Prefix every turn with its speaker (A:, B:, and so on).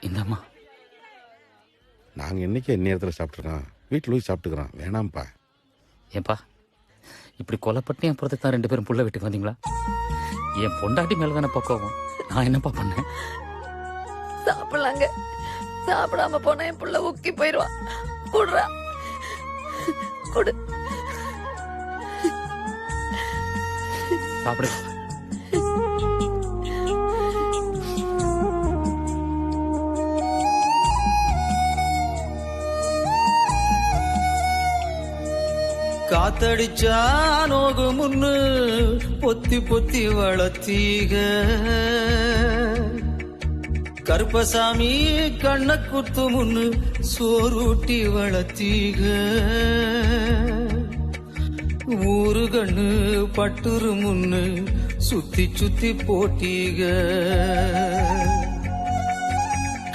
A: இந்தம்மா.
B: நாங்கள் இன்னைக்கு நேரத்தில் சாப்பிட்ருக்கோம், வீட்டில் போய் சாப்பிட்டுக்கிறோம், வேணாம்ப்பா.
A: ஏன்பா இப்படி கொலைப்பட்டு என் புறத்துக்கு தான் 2 பேரும் புள்ள வீட்டுக்கு வந்தீங்களா? என் பொண்டாட்டி மேல தானே பக்குவம். நான் என்னப்பா பண்ணேன்?
C: சாப்பிடலாங்க. சாப்பிடாம போனா என் புள்ள உக்கி போயிடுவா. குடுறா, குடு.
A: சாப்பிடு.
D: காத்தடிச்சா நோகு முன்னு பொத்தி பொத்தி வளர்த்தீக, கருப்பசாமி கண்ண குத்து முன்னு சோறுட்டி வளர்த்தீக, ஊரு கண்ணு பட்டுரு முன்னு சுத்தி சுத்தி போட்டீக.